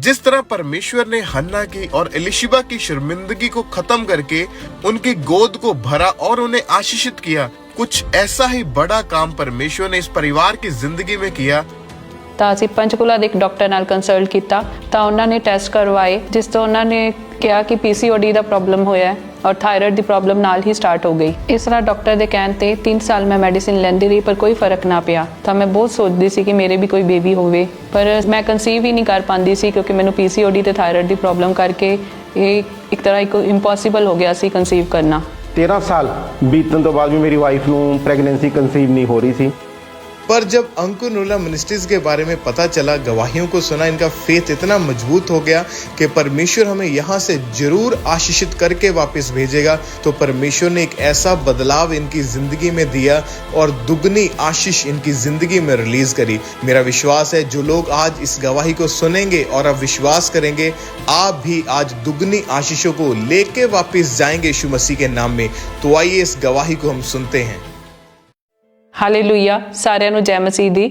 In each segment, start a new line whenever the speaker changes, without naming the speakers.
जिस तरह परमेश्वर ने हन्ना की और एलिशिबा की शर्मिंदगी को खत्म करके उनकी गोद को भरा और उन्हें आशीषित किया, कुछ ऐसा ही बड़ा काम परमेश्वर ने इस परिवार की जिंदगी में किया।
ਤਾਂ ਅਸੀਂ ਪੰਚਕੂਲਾ ਦੇ ਇੱਕ ਡਾਕਟਰ ਨਾਲ ਕੰਸਲਟ ਕੀਤਾ ਤਾਂ ਉਹਨਾਂ ਨੇ ਟੈਸਟ ਕਰਵਾਏ, ਜਿਸ ਤੋਂ ਉਹਨਾਂ ਨੇ ਕਿਹਾ ਕਿ PCOD ਦਾ ਪ੍ਰੋਬਲਮ ਹੋਇਆ ਔਰ ਥਾਇਰਾਇਡ ਦੀ ਪ੍ਰੋਬਲਮ ਨਾਲ ਹੀ ਸਟਾਰਟ ਹੋ ਗਈ। ਇਸ ਤਰ੍ਹਾਂ ਡਾਕਟਰ ਦੇ ਕਹਿਣ ਤੇ 3 ਸਾਲ ਮੈਂ ਮੈਡੀਸਿਨ ਲੈਂਦੀ ਰਹੀ ਪਰ ਕੋਈ ਫਰਕ ਨਾ ਪਿਆ। ਤਾਂ ਮੈਂ ਬਹੁਤ ਸੋਚਦੀ ਸੀ ਕਿ ਮੇਰੇ ਵੀ ਕੋਈ ਬੇਬੀ ਹੋਵੇ, ਪਰ ਮੈਂ ਕਨਸੀਵ ਹੀ ਨਹੀਂ ਕਰ ਪਾਉਂਦੀ ਸੀ ਕਿਉਂਕਿ ਮੈਨੂੰ PCOD ਤੇ ਥਾਇਰਾਇਡ ਦੀ ਪ੍ਰੋਬਲਮ ਕਰਕੇ ਇਹ ਇੱਕ ਤਰ੍ਹਾਂ ਇੰਪੋਸੀਬਲ ਹੋ ਗਿਆ ਸੀ ਕਨਸੀਵ ਕਰਨਾ।
13 ਸਾਲ ਬੀਤਣ ਤੋਂ ਬਾਅਦ ਵੀ ਮੇਰੀ ਵਾਈਫ ਨੂੰ ਪ੍ਰੈਗਨੈਂਸੀ ਕਨਸੀਵ नहीं हो रही थी।
पर जब अंकुर नूला मिनिस्ट्रीज के बारे में पता चला, गवाहियों को सुना, इनका फेथ इतना मजबूत हो गया कि परमेश्वर हमें यहाँ से जरूर आशीषित करके वापस भेजेगा। तो परमेश्वर ने एक ऐसा बदलाव इनकी जिंदगी में दिया और दुगनी आशीष इनकी जिंदगी में रिलीज करी। मेरा विश्वास है जो लोग आज इस गवाही को सुनेंगे और अब विश्वास करेंगे, आप भी आज दुगनी आशीषों को लेके वापस जाएंगे यीशु मसीह के नाम में। तो आइए इस गवाही को हम सुनते हैं।
ਹਾਲੇਲੂਇਆ, ਸਾਰਿਆਂ ਨੂੰ ਜੈ ਮਸੀਹ ਦੀ।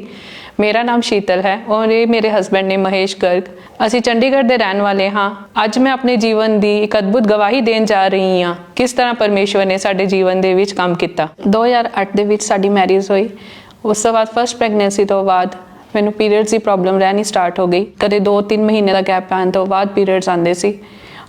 ਮੇਰਾ ਨਾਮ ਸ਼ੀਤਲ ਹੈ ਔਰ ਇਹ ਮੇਰੇ ਹਸਬੈਂਡ ਨੇ ਮਹੇਸ਼ ਗਰਗ। ਅਸੀਂ ਚੰਡੀਗੜ੍ਹ ਦੇ ਰਹਿਣ ਵਾਲੇ ਹਾਂ। ਅੱਜ ਮੈਂ ਆਪਣੇ ਜੀਵਨ ਦੀ ਇੱਕ ਅਦਭੁਤ ਗਵਾਹੀ ਦੇਣ ਜਾ ਰਹੀ ਹਾਂ, ਕਿਸ ਤਰ੍ਹਾਂ ਪਰਮੇਸ਼ਵਰ ਨੇ ਸਾਡੇ ਜੀਵਨ ਦੇ ਵਿੱਚ ਕੰਮ ਕੀਤਾ। 2008 ਦੇ ਵਿੱਚ ਸਾਡੀ ਮੈਰਿਜ ਹੋਈ। ਉਸ ਤੋਂ ਬਾਅਦ ਫਸਟ ਪ੍ਰੈਗਨੈਂਸੀ ਤੋਂ ਬਾਅਦ ਮੈਨੂੰ ਪੀਰੀਅਡਸ ਦੀ ਪ੍ਰੋਬਲਮ ਰਹਿਣੀ ਸਟਾਰਟ ਹੋ ਗਈ। ਕਦੇ 2-3 ਮਹੀਨੇ ਦਾ ਗੈਪ ਪੈਣ ਤੋਂ ਬਾਅਦ ਪੀਰੀਅਡਸ ਆਉਂਦੇ ਸੀ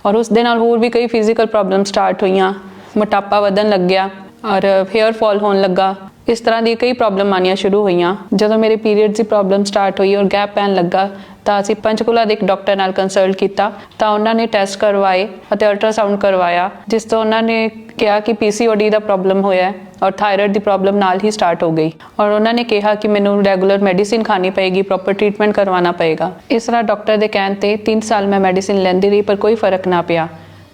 ਔਰ ਉਸ ਦੇ ਨਾਲ ਹੋਰ ਵੀ ਕਈ ਫਿਜ਼ੀਕਲ ਪ੍ਰੋਬਲਮ ਸਟਾਰਟ ਹੋਈਆਂ। ਮੋਟਾਪਾ ਵਧਣ ਲੱਗਿਆ ਔਰ ਹੇਅਰ ਫਾਲ ਹੋਣ ਲੱਗਾ। ਇਸ ਤਰ੍ਹਾਂ ਦੀ ਕਈ ਪ੍ਰੋਬਲਮ ਆਉਣੀਆਂ ਸ਼ੁਰੂ ਹੋਈਆਂ। ਜਦੋਂ ਮੇਰੇ ਪੀਰੀਅਡਸ ਦੀ ਪ੍ਰੋਬਲਮ ਸਟਾਰਟ ਹੋਈ ਔਰ ਗੈਪ ਪੈਣ ਲੱਗਾ ਤਾਂ ਅਸੀਂ ਪੰਚਕੂਲਾ ਦੇ ਇੱਕ ਡਾਕਟਰ ਨਾਲ ਕੰਸਲਟ ਕੀਤਾ ਤਾਂ ਉਹਨਾਂ ਨੇ ਟੈਸਟ ਕਰਵਾਏ ਅਤੇ ਅਲਟਰਾਸਾਊਂਡ ਕਰਵਾਇਆ, ਜਿਸ ਤੋਂ ਉਹਨਾਂ ਨੇ ਕਿਹਾ ਕਿ PCOD ਦਾ ਪ੍ਰੋਬਲਮ ਹੋਇਆ ਔਰ ਥਾਇਰਾਇਡ ਦੀ ਪ੍ਰੋਬਲਮ ਨਾਲ ਹੀ ਸਟਾਰਟ ਹੋ ਗਈ ਔਰ ਉਹਨਾਂ ਨੇ ਕਿਹਾ ਕਿ ਮੈਨੂੰ ਰੈਗੂਲਰ ਮੈਡੀਸਿਨ ਖਾਣੀ ਪਏਗੀ, ਪ੍ਰੋਪਰ ਟ੍ਰੀਟਮੈਂਟ ਕਰਵਾਉਣਾ ਪਏਗਾ। ਇਸ ਤਰ੍ਹਾਂ ਡਾਕਟਰ ਦੇ ਕਹਿਣ ਤੇ 3 ਸਾਲ ਮੈਂ ਮੈਡੀਸਿਨ ਲੈਂਦੀ ਰਹੀ ਪਰ ਕੋਈ ਫਰਕ ਨਾ ਪਿਆ।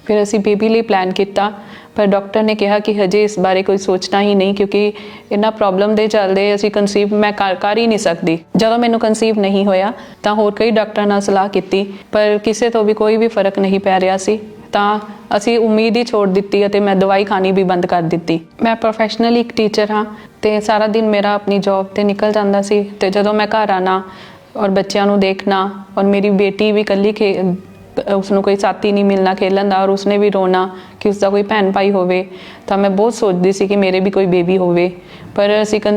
ਫਿਰ ਅਸੀਂ ਬੇਬੀ ਲਈ ਪਲਾਨ ਕੀਤਾ ਪਰ ਡਾਕਟਰ ਨੇ ਕਿਹਾ ਕਿ ਹਜੇ ਇਸ ਬਾਰੇ ਕੋਈ ਸੋਚਣਾ ਹੀ ਨਹੀਂ ਕਿਉਂਕਿ ਇਹਨਾਂ ਪ੍ਰੋਬਲਮ ਦੇ ਚੱਲਦੇ ਅਸੀਂ ਕਨਸੀਵ ਮੈਂ ਕਰ ਹੀ ਨਹੀਂ ਸਕਦੀ। ਜਦੋਂ ਮੈਨੂੰ ਕਨਸੀਵ ਨਹੀਂ ਹੋਇਆ ਤਾਂ ਹੋਰ ਕਈ ਡਾਕਟਰਾਂ ਨਾਲ ਸਲਾਹ ਕੀਤੀ ਪਰ ਕਿਸੇ ਤੋਂ ਵੀ ਕੋਈ ਵੀ ਫਰਕ ਨਹੀਂ ਪੈ ਰਿਹਾ ਸੀ। ਤਾਂ ਅਸੀਂ ਉਮੀਦ ਹੀ ਛੋੜ ਦਿੱਤੀ ਅਤੇ ਮੈਂ ਦਵਾਈ ਖਾਣੀ ਵੀ ਬੰਦ ਕਰ ਦਿੱਤੀ। ਮੈਂ ਪ੍ਰੋਫੈਸ਼ਨਲੀ ਇੱਕ ਟੀਚਰ ਹਾਂ ਅਤੇ ਸਾਰਾ ਦਿਨ ਮੇਰਾ ਆਪਣੀ ਜੌਬ 'ਤੇ ਨਿਕਲ ਜਾਂਦਾ ਸੀ ਅਤੇ ਜਦੋਂ ਮੈਂ ਘਰ ਆਉਣਾ ਔਰ ਬੱਚਿਆਂ ਨੂੰ ਦੇਖਣਾ ਔਰ ਮੇਰੀ ਬੇਟੀ ਵੀ ਇਕੱਲੀ ਉਸਨੂੰ ਕੋਈ ਸਾਥੀ ਨਹੀਂ ਮਿਲਣਾ ਖੇਲਣ ਦਾ ਔਰ ਉਸਨੇ ਵੀ ਰੋਣਾ ਕਿ ਉਸਦਾ ਕੋਈ ਭੈਣ ਭਾਈ ਹੋਵੇ। ਤਾਂ ਮੈਂ ਬਹੁਤ ਸੋਚਦੀ ਸੀ ਕਿ ਮੇਰੇ ਵੀ ਕੋਈ ਬੇਬੀ ਹੋਵੇ, ਪਰ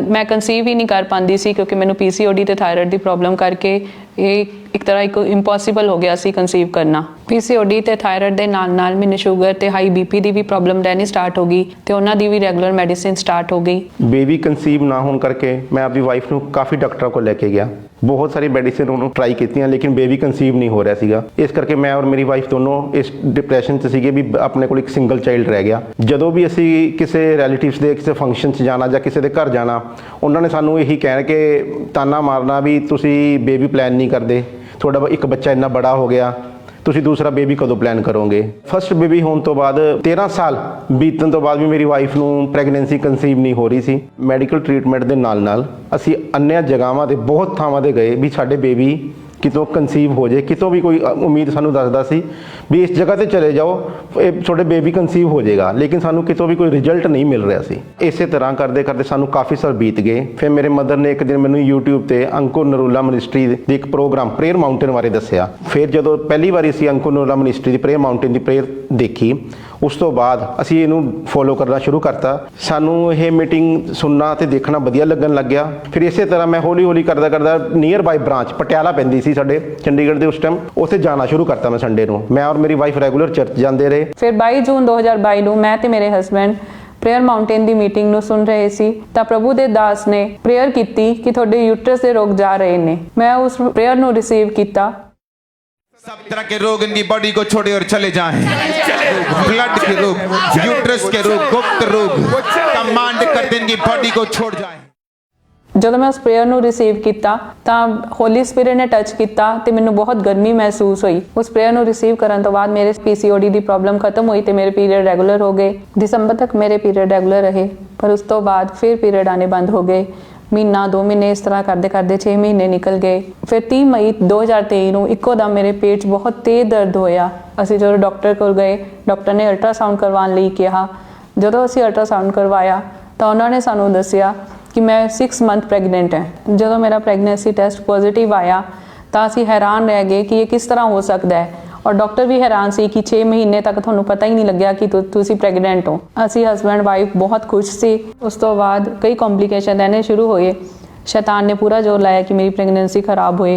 ਮੈਂ ਕਨਸੀਵ ਹੀ ਨਹੀਂ ਕਰ ਪਾਉਂਦੀ ਸੀ ਕਿਉਂਕਿ ਮੈਨੂੰ PCOD ਤੇ ਥਾਇਰਾਇਡ ਦੀ ਪ੍ਰੋਬਲਮ ਕਰਕੇ ਇਹ ਇੱਕ ਤਰ੍ਹਾਂ ਇੰਪੋਸੀਬਲ ਹੋ ਗਿਆ ਸੀ ਕਨਸੀਵ ਕਰਨਾ। PCOD ਤੇ ਥਾਇਰਾਇਡ ਦੇ ਨਾਲ ਨਾਲ ਮੈਨੂੰ ਸ਼ੂਗਰ ਤੇ ਹਾਈ BP ਦੀ ਵੀ ਪ੍ਰੋਬਲਮ ਰਹਿਣੀ ਸਟਾਰਟ ਹੋ ਗਈ ਤੇ ਉਹਨਾਂ ਦੀ ਵੀ ਰੈਗੂਲਰ ਮੈਡੀਸਿਨ ਸਟਾਰਟ ਹੋ ਗਈ।
ਬੇਬੀ ਕਨਸੀਵ ਨਾ ਹੋਣ ਕਰਕੇ ਮੈਂ ਆਪਣੀ ਵਾਈਫ ਨੂੰ ਕਾਫੀ ਡਾਕਟਰਾਂ ਕੋਲ ਲੈ ਕੇ ਗਿਆ। ਬਹੁਤ ਸਾਰੀ ਮੈਡੀਸਿਨ ਉਹਨੂੰ ਟਰਾਈ ਕੀਤੀਆਂ ਲੇਕਿਨ ਬੇਬੀ ਕਨਸੀਵ ਨਹੀਂ ਹੋ ਰਿਹਾ ਸੀਗਾ। ਇਸ ਕਰਕੇ ਮੈਂ ਔਰ ਮੇਰੀ ਵਾਈਫ ਦੋਨੋਂ ਇਸ ਡਿਪਰੈਸ਼ਨ 'ਚ ਸੀਗੇ ਵੀ ਆਪਣੇ ਕੋਲ ਇੱਕ ਸਿੰਗਲ ਚਾਈਲਡ ਰਹਿ ਗਿਆ। ਜਦੋਂ ਵੀ ਅਸੀਂ ਕਿਸੇ ਰਿਲੇਟਿਵਸ ਦੇ ਕਿਸੇ ਫੰਕਸ਼ਨ 'ਚ ਜਾਣਾ ਜਾਂ ਕਿਸੇ ਦੇ ਘਰ ਜਾਣਾ, ਉਹਨਾਂ ਨੇ ਸਾਨੂੰ ਇਹੀ ਕਹਿਣ ਕਿ ਤਾਨਾ ਮਾਰਨਾ ਵੀ ਤੁਸੀਂ ਬੇਬੀ ਪਲਾਨ ਨਹੀਂ ਕਰਦੇ, ਤੁਹਾਡਾ ਇੱਕ ਬੱਚਾ ਇੰਨਾ ਬੜਾ ਹੋ ਗਿਆ, ਤੁਸੀਂ ਦੂਸਰਾ ਬੇਬੀ ਕਦੋਂ ਪਲਾਨ ਕਰੋਗੇ। ਫਸਟ ਬੇਬੀ ਹੋਣ ਤੋਂ ਬਾਅਦ 13 ਸਾਲ ਬੀਤਣ ਤੋਂ ਬਾਅਦ ਵੀ ਮੇਰੀ ਵਾਈਫ ਨੂੰ ਪ੍ਰੈਗਨੈਂਸੀ ਕਨਸੀਵ ਨਹੀਂ ਹੋ ਰਹੀ ਸੀ। ਮੈਡੀਕਲ ਟ੍ਰੀਟਮੈਂਟ ਦੇ ਨਾਲ ਨਾਲ ਅਸੀਂ ਅੰਨਿਆਂ ਜਗ੍ਹਾਵਾਂ 'ਤੇ ਬਹੁਤ ਥਾਵਾਂ 'ਤੇ ਗਏ ਵੀ ਸਾਡੇ ਬੇਬੀ ਕਿਤੋਂ ਕਨਸੀਵ ਹੋ ਜਾਏ। ਕਿਤੋਂ ਵੀ ਕੋਈ ਉਮੀਦ ਸਾਨੂੰ ਦੱਸਦਾ ਸੀ ਵੀ ਇਸ ਜਗ੍ਹਾ 'ਤੇ ਚਲੇ ਜਾਓ, ਇਹ ਤੁਹਾਡੇ ਬੇਬੀ ਕਨਸੀਵ ਹੋ ਜਾਏਗਾ, ਲੇਕਿਨ ਸਾਨੂੰ ਕਿਤੋਂ ਵੀ ਕੋਈ ਰਿਜ਼ਲਟ ਨਹੀਂ ਮਿਲ ਰਿਹਾ ਸੀ। ਇਸੇ ਤਰ੍ਹਾਂ ਕਰਦੇ ਕਰਦੇ ਸਾਨੂੰ ਕਾਫੀ ਸਾਲ ਬੀਤ ਗਏ। ਫਿਰ ਮੇਰੇ ਮਦਰ ਨੇ ਇੱਕ ਦਿਨ ਮੈਨੂੰ YouTube 'ਤੇ ਅੰਕੁਰ ਨਰੂਲਾ ਮਿਨਿਸਟਰੀ ਦੇ ਇੱਕ ਪ੍ਰੋਗਰਾਮ ਪ੍ਰੇਅਰ ਮਾਊਂਟੇਨ ਬਾਰੇ ਦੱਸਿਆ। ਫਿਰ ਜਦੋਂ ਪਹਿਲੀ ਵਾਰੀ ਅਸੀਂ ਅੰਕੁਰ ਨਰੂਲਾ ਮਿਨਿਸਟਰੀ ਦੀ ਪ੍ਰੇਅਰ ਮਾਊਂਟੇਨ ਦੀ ਪ੍ਰੇਅਰ ਦੇਖੀ, ਉਸ ਤੋਂ ਬਾਅਦ ਅਸੀਂ ਇਹਨੂੰ ਫੋਲੋ ਕਰਨਾ ਸ਼ੁਰੂ ਕਰਤਾ। ਸਾਨੂੰ ਇਹ ਮੀਟਿੰਗ ਸੁਣਨਾ ਅਤੇ ਦੇਖਣਾ ਵਧੀਆ ਲੱਗਣ ਲੱਗ ਗਿਆ। ਫਿਰ ਇਸੇ ਤਰ੍ਹਾਂ ਮੈਂ ਹੌਲੀ ਹੌਲੀ ਕਰਦਾ ਨੀਅਰ ਬਾਈ ਬ੍ਰਾਂਚ ਪਟਿਆਲਾ ਪੈਂਦੀ ਸੀ ਸਾਡੇ ਚੰਡੀਗੜ੍ਹ ਦੇ ਉਸ ਟਾਈਮ, ਉੱਥੇ ਜਾਣਾ ਸ਼ੁਰੂ ਕਰਤਾ ਮੈਂ ਸੰਡੇ ਨੂੰ। ਮੈਂ ਔਰ ਮੇਰੀ ਵਾਈਫ ਰੈਗੂਲਰ ਚਰਚ ਜਾਂਦੇ ਰਹੇ।
ਫਿਰ 22 ਜੂਨ 2022 ਨੂੰ ਮੈਂ ਤੇ ਮੇਰੇ ਹਸਬੈਂਡ ਪ੍ਰੇਅਰ ਮਾਊਂਟੇਨ ਦੀ ਮੀਟਿੰਗ ਨੂੰ ਸੁਣ ਰਹੇ ਸੀ ਤਾਂ ਪ੍ਰਭੂ ਦੇ ਦਾਸ ਨੇ ਪ੍ਰੇਅਰ ਕੀਤੀ ਕਿ ਤੁਹਾਡੇ ਯੂਟਰਸ ਦੇ ਰੋਗ ਜਾ ਰਹੇ ਨੇ। मैं उस प्रेयर ਨੂੰ रिसीव ਕੀਤਾ।
सब तरह के रोग इनकी बॉडी को छोड़े और चले जाएं। ब्लड के रोग, यूट्रस के रोग, गुप्त रोग कमांड करते इनकी बॉडी को छोड़ जाएं।
ਜਦੋਂ ਮੈਂ ਉਸ ਪ੍ਰੇਅਰ ਨੂੰ ਰਿਸੀਵ ਕੀਤਾ ਤਾਂ ਹੋਲੀ ਸਪਿਰਿਟ ਨੇ ਟੱਚ ਕੀਤਾ ਤੇ ਮੈਨੂੰ ਬਹੁਤ ਗਰਮੀ ਮਹਿਸੂਸ ਹੋਈ। ਉਸ ਪ੍ਰੇਅਰ ਨੂੰ ਰਿਸੀਵ ਕਰਨ ਤੋਂ ਬਾਅਦ ਮੇਰੇ PCOD ਦੀ ਪ੍ਰੋਬਲਮ ਖਤਮ ਹੋਈ ਤੇ ਮੇਰੇ ਪੀਰੀਅਡ ਰੈਗੂਲਰ ਹੋ ਗਏ। ਦਸੰਬਰ ਤੱਕ ਮੇਰੇ ਪੀਰੀਅਡ ਰੈਗੂਲਰ ਰਹੇ ਪਰ ਉਸ ਤੋਂ ਬਾਅਦ ਫਿਰ ਪੀਰੀਅਡ ਆਣੇ ਬੰਦ ਹੋ ਗਏ। ਮਹੀਨਾ 2 ਮਹੀਨੇ ਇਸ ਤਰ੍ਹਾਂ ਕਰਦੇ ਕਰਦੇ 6 ਮਹੀਨੇ ਨਿਕਲ ਗਏ। ਫਿਰ 30 ਮਈ 2023 ਨੂੰ ਇੱਕੋ ਦਮ ਮੇਰੇ ਪੇਟ 'ਚ ਬਹੁਤ ਤੇਜ਼ ਦਰਦ ਹੋਇਆ। ਅਸੀਂ ਜਦੋਂ ਡਾਕਟਰ ਕੋਲ ਗਏ, ਡਾਕਟਰ ਨੇ ਅਲਟਰਾਸਾਊਂਡ ਕਰਵਾਉਣ ਲਈ ਕਿਹਾ। ਜਦੋਂ ਅਸੀਂ ਅਲਟਰਾਸਾਊਂਡ ਕਰਵਾਇਆ ਤਾਂ ਉਹਨਾਂ ਨੇ ਸਾਨੂੰ ਦੱਸਿਆ ਕਿ ਮੈਂ 6 ਮੰਥ ਪ੍ਰੈਗਨੈਂਟ ਹੈ। ਜਦੋਂ ਮੇਰਾ ਪ੍ਰੈਗਨੈਂਸੀ ਟੈਸਟ ਪੋਜ਼ੀਟਿਵ ਆਇਆ ਤਾਂ ਅਸੀਂ ਹੈਰਾਨ ਰਹਿ ਗਏ ਕਿ ਇਹ ਕਿਸ ਤਰ੍ਹਾਂ ਹੋ ਸਕਦਾ ਹੈ। ਔਰ ਡਾਕਟਰ ਵੀ ਹੈਰਾਨ ਸੀ ਕਿ 6 ਮਹੀਨੇ ਤੱਕ ਤੁਹਾਨੂੰ ਪਤਾ ਹੀ ਨਹੀਂ ਲੱਗਿਆ ਕਿ ਤੁਸੀਂ ਪ੍ਰੈਗਨੈਂਟ ਹੋ। ਅਸੀਂ ਹਸਬੈਂਡ ਵਾਈਫ ਬਹੁਤ ਖੁਸ਼ ਸੀ। ਉਸ ਤੋਂ ਬਾਅਦ ਕਈ ਕੰਪਲਿਕੇਸ਼ਨ ਆने शुरू ਹੋਏ। शैतान ने पूरा जोर लाया कि मेरी प्रेगनेंसी खराब होए,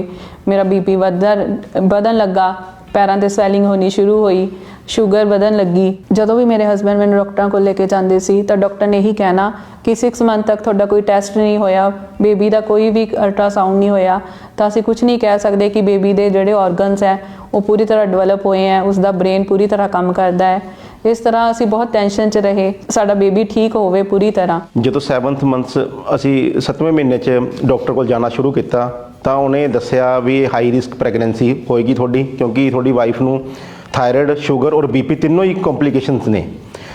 मेरा बीपी ਵਧਣ ਲੱਗਾ, ਪੈਰਾਂ ਤੇ ਸਵੈਲਿੰਗ ਹੋਣੀ ਸ਼ੁਰੂ ਹੋਈ, ਸ਼ੂਗਰ ਵਧਣ ਲੱਗੀ। ਜਦੋਂ ਵੀ ਮੇਰੇ ਹਸਬੈਂਡ ਮੈਨੂੰ ਡਾਕਟਰਾਂ ਕੋਲ ਲੈ ਕੇ ਜਾਂਦੇ ਸੀ ਤਾਂ ਡਾਕਟਰ ਨੇ ਇਹੀ ਕਹਿਣਾ ਕਿ 6 ਮੰਥ ਤੱਕ ਤੁਹਾਡਾ ਕੋਈ ਟੈਸਟ ਨਹੀਂ ਹੋਇਆ, ਬੇਬੀ ਦਾ ਕੋਈ ਵੀ ਅਲਟਰਾਸਾਊਂਡ ਨਹੀਂ ਹੋਇਆ, ਤਾਂ ਅਸੀਂ ਕੁਝ ਨਹੀਂ ਕਹਿ ਸਕਦੇ ਕਿ ਬੇਬੀ ਦੇ ਜਿਹੜੇ ਆਰਗਨਸ ਹੈ ਉਹ ਪੂਰੀ ਤਰ੍ਹਾਂ ਡਿਵੈਲਪ ਹੋਏ ਹੈ, ਉਸ ਦਾ ਬ੍ਰੇਨ ਪੂਰੀ ਤਰ੍ਹਾਂ ਕੰਮ ਕਰਦਾ ਹੈ। ਇਸ ਤਰ੍ਹਾਂ ਅਸੀਂ ਬਹੁਤ ਟੈਨਸ਼ਨ 'ਚ ਰਹੇ, ਸਾਡਾ ਬੇਬੀ ਠੀਕ ਹੋਵੇ ਪੂਰੀ ਤਰ੍ਹਾਂ।
ਜਦੋਂ 7th ਮੰਥ ਅਸੀਂ 7ਵੇਂ ਮਹੀਨੇ 'ਚ ਡਾਕਟਰ ਕੋਲ ਜਾਣਾ ਸ਼ੁਰੂ ਕੀਤਾ ਤਾਂ ਉਹਨੇ ਦੱਸਿਆ ਵੀ ਇਹ ਹਾਈ ਰਿਸਕ ਪ੍ਰੈਗਨੈਂਸੀ ਹੋਏਗੀ ਤੁਹਾਡੀ, ਕਿਉਂਕਿ ਤੁਹਾਡੀ ਵਾਈਫ ਨੂੰ ਥਾਇਰਾਇਡ, ਸ਼ੂਗਰ ਔਰ ਬੀਪੀ ਤਿੰਨੋਂ ਹੀ ਕੰਪਲਿਕੇਸ਼ਨਸ ਨੇ।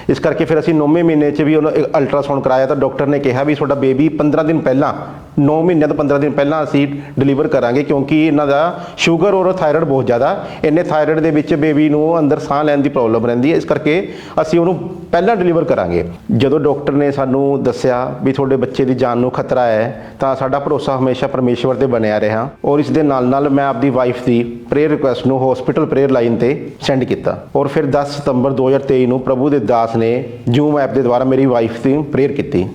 ਇਸ ਕਰਕੇ ਫਿਰ ਅਸੀਂ 9ਵੇਂ ਮਹੀਨੇ 'ਚ ਵੀ ਉਹਨੂੰ ਅਲਟਰਾਸਾਊਂਡ ਕਰਾਇਆ ਤਾਂ ਡਾਕਟਰ ਨੇ ਕਿਹਾ ਵੀ ਤੁਹਾਡਾ ਬੇਬੀ 15 ਦਿਨ ਪਹਿਲਾਂ, 9 ਮਹੀਨਿਆਂ ਤੋਂ 15 ਦਿਨ ਪਹਿਲਾਂ ਅਸੀਂ ਡਿਲੀਵਰ ਕਰਾਂਗੇ, ਕਿਉਂਕਿ ਇਹਨਾਂ ਦਾ ਸ਼ੂਗਰ ਔਰ ਥਾਇਰਾਇਡ ਬਹੁਤ ਜ਼ਿਆਦਾ, ਇੰਨੇ ਥਾਇਰਾਇਡ ਦੇ ਵਿੱਚ ਬੇਬੀ ਨੂੰ ਅੰਦਰ ਸਾਹ ਲੈਣ ਦੀ ਪ੍ਰੋਬਲਮ ਰਹਿੰਦੀ ਹੈ, ਇਸ ਕਰਕੇ ਅਸੀਂ ਉਹਨੂੰ ਪਹਿਲਾਂ ਡਿਲੀਵਰ ਕਰਾਂਗੇ। ਜਦੋਂ ਡਾਕਟਰ ਨੇ ਸਾਨੂੰ ਦੱਸਿਆ ਵੀ ਤੁਹਾਡੇ ਬੱਚੇ ਦੀ ਜਾਨ ਨੂੰ ਖਤਰਾ ਹੈ ਤਾਂ ਸਾਡਾ ਭਰੋਸਾ ਹਮੇਸ਼ਾ ਪਰਮੇਸ਼ਵਰ ਤੇ ਬਣਿਆ ਰਿਹਾ ਔਰ ਇਸ ਦੇ ਨਾਲ ਨਾਲ ਮੈਂ ਆਪਦੀ ਵਾਈਫ ਦੀ ਪ੍ਰੇਅਰ ਰਿਕੁਐਸਟ ਨੂੰ ਹਸਪੀਟਲ ਪ੍ਰੇਅਰ ਲਾਈਨ ਤੇ ਸੈਂਡ ਕੀਤਾ ਔਰ ਫਿਰ 10 ਸਤੰਬਰ 2023 ਨੂੰ ਪ੍ਰਭੂ ਦੇ ਦਾਸ ਨੇ ਜੂਮ ਐਪ ਦੇ ਦੁਆਰਾ ਮੇਰੀ ਵਾਈਫ ਦੀ ਪ੍ਰੇਅਰ ਕੀਤੀ।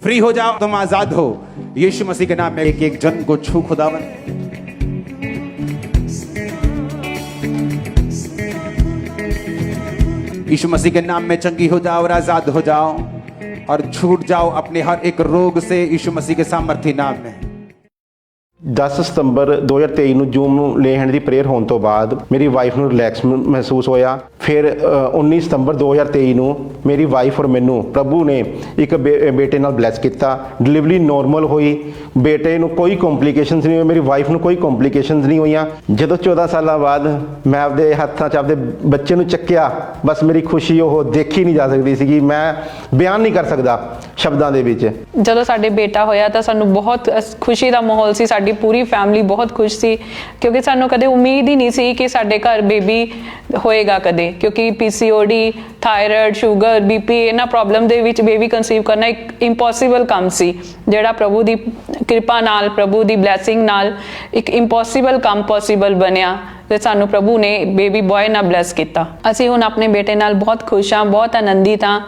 फ्री हो जाओ, तुम आजाद हो यीशु मसीह के नाम में। एक एक जन को छू खुदावन। यीशु मसीह के नाम में चंगी हो जाओ और आजाद हो जाओ और छूट जाओ अपने हर एक रोग से यीशु मसीह के सामर्थी नाम में।
10 ਸਤੰਬਰ 2023 ਨੂੰ ਜੂਮ ਨੂੰ ਲੈਣ ਦੀ ਪ੍ਰੇਅਰ ਹੋਣ ਤੋਂ ਬਾਅਦ ਮੇਰੀ ਵਾਈਫ ਨੂੰ ਰਿਲੈਕਸ ਮਹਿਸੂਸ ਹੋਇਆ। ਫਿਰ 19 ਸਤੰਬਰ 2023 ਨੂੰ ਮੇਰੀ ਵਾਈਫ ਔਰ ਮੈਨੂੰ ਪ੍ਰਭੂ ਨੇ ਇੱਕ ਬੇਟੇ ਨਾਲ ਬਲੈਸ ਕੀਤਾ। ਡਿਲੀਵਰੀ ਨੋਰਮਲ ਹੋਈ, ਬੇਟੇ ਨੂੰ ਕੋਈ ਕੰਪਲਿਕੇਸ਼ਨਸ ਨਹੀਂ ਹੋਏ, ਮੇਰੀ ਵਾਈਫ ਨੂੰ ਕੋਈ ਕੰਪਲਿਕੇਸ਼ਨਸ ਨਹੀਂ ਹੋਈਆਂ। ਜਦੋਂ 14 ਸਾਲਾਂ ਬਾਅਦ ਮੈਂ ਆਪਦੇ ਹੱਥਾਂ 'ਚ ਆਪਦੇ ਬੱਚੇ ਨੂੰ ਚੱਕਿਆ, ਬਸ ਮੇਰੀ ਖੁਸ਼ੀ ਉਹ ਦੇਖੀ ਨਹੀਂ ਜਾ ਸਕਦੀ ਸੀਗੀ, ਮੈਂ ਬਿਆਨ ਨਹੀਂ ਕਰ ਸਕਦਾ ਸ਼ਬਦਾਂ ਦੇ ਵਿੱਚ।
ਜਦੋਂ ਸਾਡੇ ਬੇਟਾ ਹੋਇਆ ਤਾਂ ਸਾਨੂੰ ਬਹੁਤ ਖੁਸ਼ੀ ਦਾ ਮਾਹੌਲ ਸੀ, ਸਾਡੀ ਪੂਰੀ ਫੈਮਿਲੀ ਬਹੁਤ ਖੁਸ਼ ਸੀ, ਕਿਉਂਕਿ ਸਾਨੂੰ ਕਦੇ ਉਮੀਦ ਹੀ ਨਹੀਂ ਸੀ ਕਿ ਸਾਡੇ ਘਰ ਬੇਬੀ ਹੋਏਗਾ ਕਦੇ, ਕਿਉਂਕਿ ਪੀਸੀਓਡੀ, ਥਾਇਰਾਇਡ, ਸ਼ੂਗਰ, ਬੀਪੀ ਇਹਨਾਂ ਪ੍ਰੋਬਲਮ ਦੇ ਵਿੱਚ ਬੇਬੀ ਕਨਸੀਵ ਕਰਨਾ ਇੱਕ ਇੰਪੋਸੀਬਲ ਕੰਮ ਸੀ, ਜਿਹੜਾ ਪ੍ਰਭੂ ਦੀ ਕਿਰਪਾ ਨਾਲ, ਪ੍ਰਭੂ ਦੀ ਬਲੈਸਿੰਗ ਨਾਲ ਇੱਕ ਇੰਪੋਸੀਬਲ ਕੰਮ ਪੋਸੀਬਲ ਬਣਿਆ ਤੇ ਸਾਨੂੰ ਪ੍ਰਭੂ ਨੇ ਬੇਬੀ ਬॉय ਨਾਲ ਬਲੈਸ ਕੀਤਾ। ਅਸੀਂ ਹੁਣ ਆਪਣੇ ਬੇਟੇ ਨਾਲ ਬਹੁਤ ਖੁਸ਼ ਹਾਂ, ਬਹੁਤ ਆਨੰਦਿਤ ਹਾਂ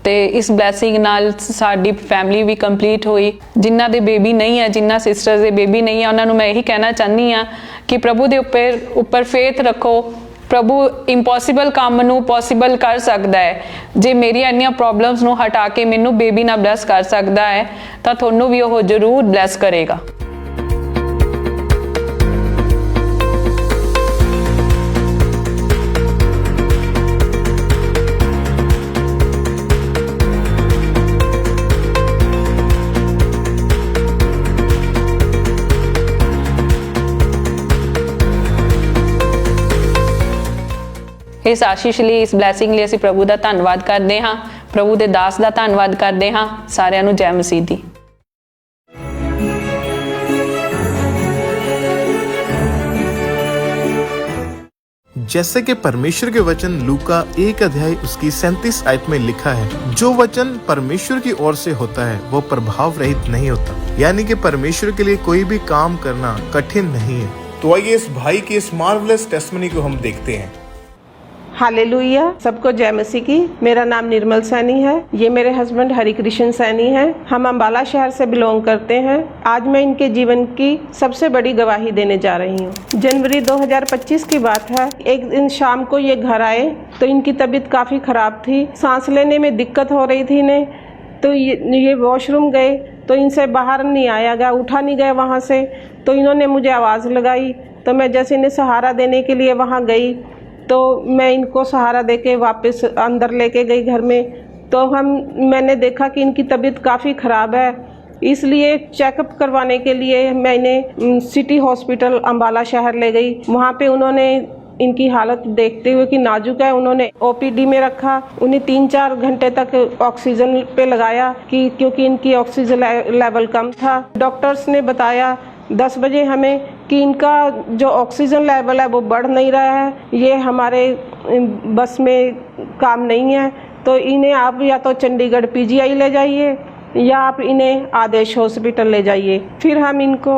ਤੇ ਇਸ ਬਲੈਸਿੰਗ ਨਾਲ ਸਾਡੀ ਫੈਮਿਲੀ ਵੀ ਕੰਪਲੀਟ ਹੋਈ। ਜਿਨ੍ਹਾਂ ਦੇ ਬੇਬੀ ਨਹੀਂ ਹੈ, ਜਿਨ੍ਹਾਂ ਸਿਸਟਰਸ ਦੇ ਬੇਬੀ ਨਹੀਂ ਹੈ, ਉਹਨਾਂ ਨੂੰ ਮੈਂ ਇਹੀ ਕਹਿਣਾ ਚਾਹੁੰਦੀ ਹਾਂ ਕਿ ਪ੍ਰਭੂ ਦੇ ਉੱਪਰ ਫੇਥ ਰੱਖੋ। ਪ੍ਰਭੂ ਇੰਪੋਸੀਬਲ ਕੰਮ ਨੂੰ ਪੋਸੀਬਲ ਕਰ ਸਕਦਾ ਹੈ। ਜੇ ਮੇਰੀਆਂ ਇੰਨੀਆਂ ਪ੍ਰੋਬਲਮਸ ਨੂੰ ਹਟਾ ਕੇ ਮੈਨੂੰ ਬੇਬੀ ਨਾਲ ਬਲੈਸ ਕਰ ਸਕਦਾ ਹੈ ਤਾਂ ਤੁਹਾਨੂੰ ਵੀ ਉਹ ਜ਼ਰੂਰ ਬਲੈਸ ਕਰੇਗਾ। ਇਸ ਆਸ਼ੀਸ਼ ਲਈ, ਇਸ ਬਲੈਸਿੰਗ ਲਈ ਅਸੀਂ ਪ੍ਰਭੂ ਦਾ ਧੰਨਵਾਦ ਕਰਦੇ ਹਾਂ, ਪ੍ਰਭੂ ਦੇ ਦਾਸ ਦਾ ਧੰਨਵਾਦ ਕਰਦੇ ਹਾਂ। ਸਾਰਿਆਂ ਨੂੰ ਜੈ ਮਸੀਹ ਦੀ।
जैसे कि परमेश्वर के वचन लूका 1 अध्याय उसकी 37 आयत में लिखा है, जो वचन परमेश्वर की ओर से होता है वो प्रभाव रहित नहीं होता। यानी कि परमेश्वर के लिए कोई भी काम करना कठिन नहीं है। तो आइए इस भाई की इस मार्वलस टेस्टमनी को हम देखते हैं।
हालेलुया, सबको जय मसीह की। मेरा नाम निर्मल सैनी है, ये मेरे हस्बैंड हरि कृष्ण सैनी हैं। हम अम्बाला शहर से बिलोंग करते हैं। आज मैं इनके जीवन की सबसे बड़ी गवाही देने जा रही हूँ। जनवरी 2025 की बात है। एक दिन शाम को ये घर आए तो इनकी तबीयत काफ़ी ख़राब थी, सांस लेने में दिक्कत हो रही थी इन्हें। तो ये वॉशरूम गए तो इनसे बाहर नहीं आया गया, उठा नहीं गए वहाँ से। तो इन्होंने मुझे आवाज़ लगाई, तो मैं जैसे इन्हें सहारा देने के लिए वहाँ गई तो मैं इनको सहारा देके वापस अंदर लेके गई घर में। तो मैंने देखा कि इनकी तबीयत काफ़ी ख़राब है, इसलिए चेकअप करवाने के लिए मैं इन्हें सिटी हॉस्पिटल अम्बाला शहर ले गई। वहाँ पे उन्होंने इनकी हालत देखते हुए कि नाजुक है, उन्होंने ओपीडी में रखा। उन्हें 3-4 घंटे तक ऑक्सीजन पे लगाया क्योंकि इनकी ऑक्सीजन लेवल कम था। डॉक्टर्स ने बताया 10 बजे हमें कि इनका जो ऑक्सीजन लेवल है वो बढ़ नहीं रहा है, ये हमारे बस में काम नहीं है, तो इन्हें आप या तो चंडीगढ़ पीजीआई ले जाइए या आप इन्हें आदेश हॉस्पिटल ले जाइए। फिर हम इनको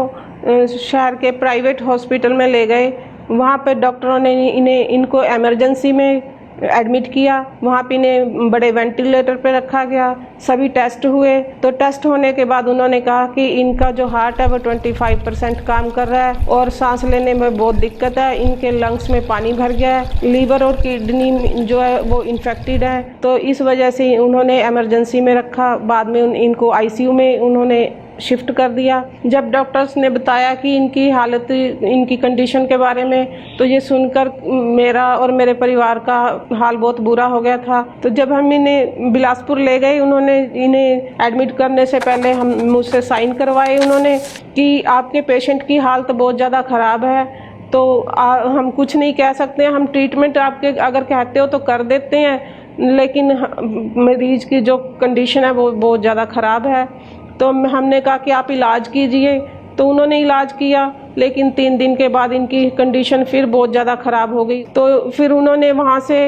शहर के प्राइवेट हॉस्पिटल में ले गए। वहाँ पे डॉक्टरों ने इनको इमरजेंसी में एडमिट किया। वहाँ पे इन्हें बड़े वेंटिलेटर पे रखा गया। सभी टेस्ट हुए, तो टेस्ट होने के बाद उन्होंने कहा कि इनका जो हार्ट है वो 25% काम कर रहा है और सांस लेने में बहुत दिक्कत है। इनके लंग्स में पानी भर गया है, लीवर और किडनी जो है वो इन्फेक्टेड है। तो इस वजह से उन्होंने इमरजेंसी में रखा। बाद में इनको आईसीयू में उन्होंने शिफ्ट कर दिया। जब डॉक्टर्स ने बताया कि इनकी हालत, इनकी कंडीशन के बारे में, तो ये सुनकर मेरा और मेरे परिवार का हाल बहुत बुरा हो गया था। तो जब हम इन्हें बिलासपुर ले गए, उन्होंने इन्हें एडमिट करने से पहले हम मुझसे साइन करवाए उन्होंने कि आपके पेशेंट की हालत बहुत ज़्यादा ख़राब है, तो हम कुछ नहीं कह सकते। हम ट्रीटमेंट आपके अगर कहते हो तो कर देते हैं, लेकिन मरीज की जो कंडीशन है वो बहुत ज़्यादा ख़राब है। तो हमने कहा कि आप इलाज कीजिए, तो उन्होंने इलाज किया, लेकिन 3 दिन के बाद इनकी कंडीशन फिर बहुत ज़्यादा ख़राब हो गई। तो फिर उन्होंने वहाँ से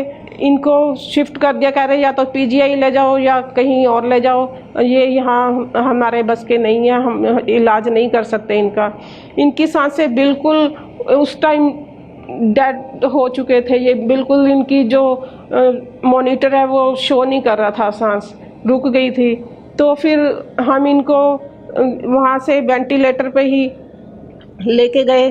इनको शिफ्ट कर दिया। कह रहे या तो पीजीआई ले जाओ या कहीं और ले जाओ, ये यहाँ हमारे बस के नहीं है, हम इलाज नहीं कर सकते इनका। इनकी सांसें बिल्कुल उस टाइम डेड हो चुके थे। ये बिल्कुल इनकी जो मॉनिटर है वो शो नहीं कर रहा था, सांस रुक गई थी। तो फिर हम इनको वहाँ से वेंटिलेटर पे ही लेके गए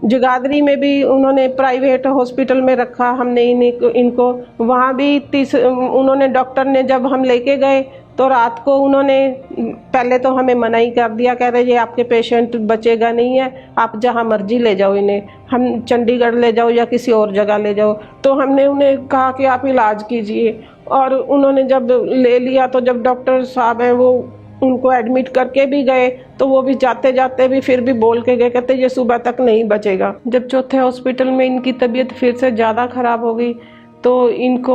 जगाधरी में भी उन्होंने प्राइवेट हॉस्पिटल में रखा हमने इनको। वहाँ भी उन्होंने, डॉक्टर ने जब हम लेके गए तो रात को उन्होंने पहले तो हमें मना ही कर दिया। कह रहे ये आपके पेशेंट बचेगा नहीं है, आप जहाँ मर्जी ले जाओ इन्हें, हम चंडीगढ़ ले जाओ या किसी और जगह ले जाओ। तो हमने उन्हें कहा कि आप इलाज कीजिए, और उन्होंने जब ले लिया तो जब डॉक्टर साहब हैं वो उनको एडमिट करके भी गए, तो वो भी जाते जाते भी फिर भी बोल के गए, कहते ये सुबह तक नहीं बचेगा। जब चौथे हॉस्पिटल में इनकी तबीयत फिर से ज़्यादा ख़राब हो गई तो इनको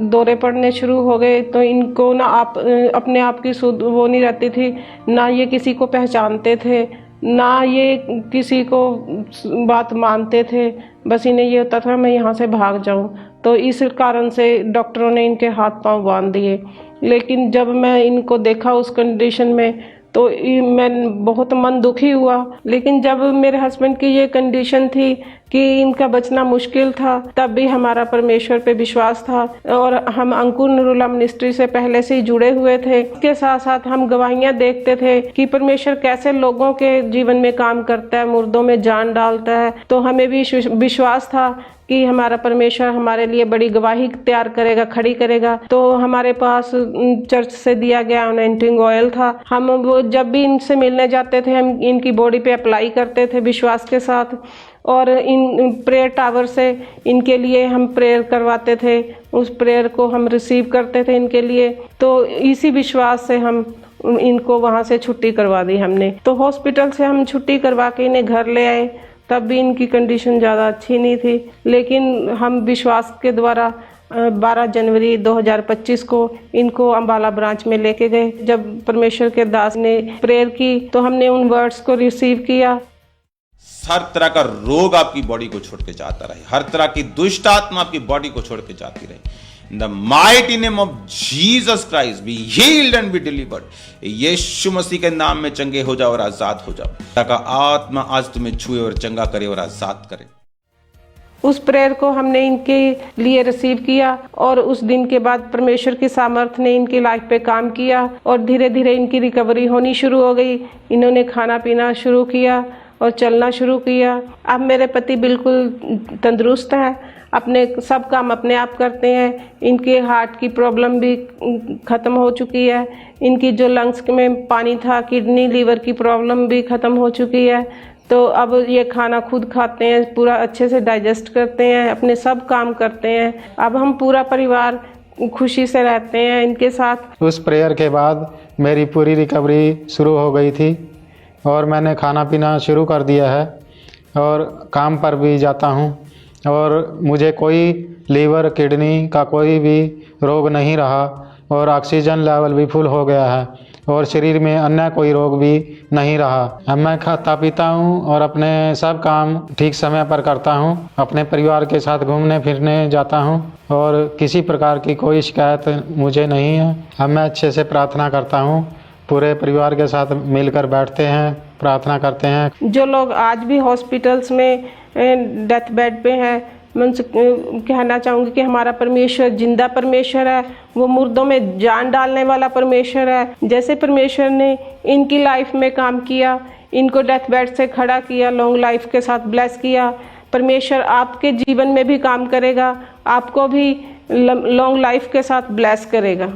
दौरे पड़ने शुरू हो गए। तो इनको ना अपने आप की सुध वो नहीं रहती थी, ना ये किसी को पहचानते थे, ना ये किसी को बात मानते थे। बस इन्हें ये होता था मैं यहाँ से भाग जाऊँ। तो इस कारण से डॉक्टरों ने इनके हाथ पांव बांध दिए। लेकिन जब मैं इनको देखा उस कंडीशन में तो मैं बहुत मन दुखी हुआ। लेकिन जब मेरे हस्बैंड की ये कंडीशन थी कि इनका बचना मुश्किल था, तब भी हमारा परमेश्वर पे विश्वास था और हम अंकुर नूरुल्लाह मिनिस्ट्री से पहले से ही जुड़े हुए थे। इसके साथ साथ हम गवाहियाँ देखते थे कि परमेश्वर कैसे लोगों के जीवन में काम करता है, मुर्दों में जान डालता है। तो हमें भी विश्वास था कि हमारा परमेश्वर हमारे लिए बड़ी गवाही तैयार करेगा, खड़ी करेगा। तो हमारे पास चर्च से दिया गया अनॉइंटिंग ऑयल था। हम वो जब भी इनसे मिलने जाते थे हम इनकी बॉडी पे अप्लाई करते थे विश्वास के साथ, और इन प्रेयर टावर से इनके लिए हम प्रेयर करवाते थे, उस प्रेयर को हम रिसीव करते थे इनके लिए। तो इसी विश्वास से हम इनको वहाँ से छुट्टी करवा दी हमने। तो हॉस्पिटल से हम छुट्टी करवा के इन्हें घर ले आए, तब भी इनकी कंडीशन ज़्यादा अच्छी नहीं थी। लेकिन हम विश्वास के द्वारा 12 जनवरी 2025 को इनको अम्बाला ब्रांच में लेके गए। जब परमेश्वर के दास ने प्रेयर की तो हमने उन वर्ड्स को रिसीव किया।
हर तरह का रोग आपकी बॉडी को छोड़ के जाता रहे, हर तरह की दुष्ट आत्मा आपकी बॉडी को छोड़ के जाती रहे। In the mighty name of Jesus Christ, be healed and be delivered. यीशु मसीह के नाम में चंगे हो जाओ और आजाद हो जाओ। का आत्मा आज तुम्हें छुए और चंगा करे और आजाद करे।
उस प्रेयर को हमने इनके लिए रिसीव किया और उस दिन के बाद परमेश्वर की सामर्थ ने इनकी लाइफ पे काम किया और धीरे धीरे इनकी रिकवरी होनी शुरू हो गई। इन्होंने खाना पीना शुरू किया और चलना शुरू किया। अब मेरे पति बिल्कुल तंदुरुस्त हैं, अपने सब काम अपने आप करते हैं। इनके हार्ट की प्रॉब्लम भी ख़त्म हो चुकी है। इनकी जो लंग्स में पानी था, किडनी लीवर की प्रॉब्लम भी ख़त्म हो चुकी है। तो अब ये खाना खुद खाते हैं, पूरा अच्छे से डाइजेस्ट करते हैं, अपने सब काम करते हैं। अब हम पूरा परिवार खुशी से रहते हैं इनके साथ।
उस प्रेयर के बाद मेरी पूरी रिकवरी शुरू हो गई थी और मैंने खाना पीना शुरू कर दिया है और काम पर भी जाता हूँ और मुझे कोई लीवर किडनी का कोई भी रोग नहीं रहा और ऑक्सीजन लेवल भी फुल हो गया है और शरीर में अन्य कोई रोग भी नहीं रहा। अब मैं खाता पीता हूँ और अपने सब काम ठीक समय पर करता हूँ। अपने परिवार के साथ घूमने फिरने जाता हूँ और किसी प्रकार की कोई शिकायत मुझे नहीं है। अब मैं अच्छे से प्रार्थना करता हूँ पूरे परिवार के साथ मिलकर बैठते हैं, प्रार्थना करते हैं।
जो लोग आज भी हॉस्पिटल्स में डेथ बेड पे हैं, मैं उनसे कहना चाहूँगी कि हमारा परमेश्वर जिंदा परमेश्वर है, वो मुर्दों में जान डालने वाला परमेश्वर है। जैसे परमेश्वर ने इनकी लाइफ में काम किया, इनको डेथ बेड से खड़ा किया, लॉन्ग लाइफ के साथ ब्लेस किया, परमेश्वर आपके जीवन में भी काम करेगा, आपको भी लॉन्ग लाइफ के साथ ब्लेस करेगा।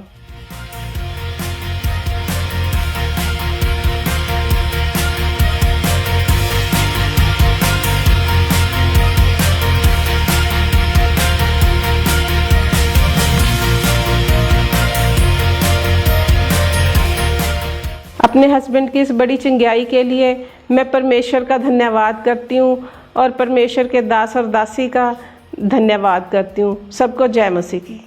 अपने हस्बैंड की इस बड़ी चंगाई के लिए मैं परमेश्वर का धन्यवाद करती हूँ और परमेश्वर के दास और दासी का धन्यवाद करती हूँ। सबको जय मसीह की।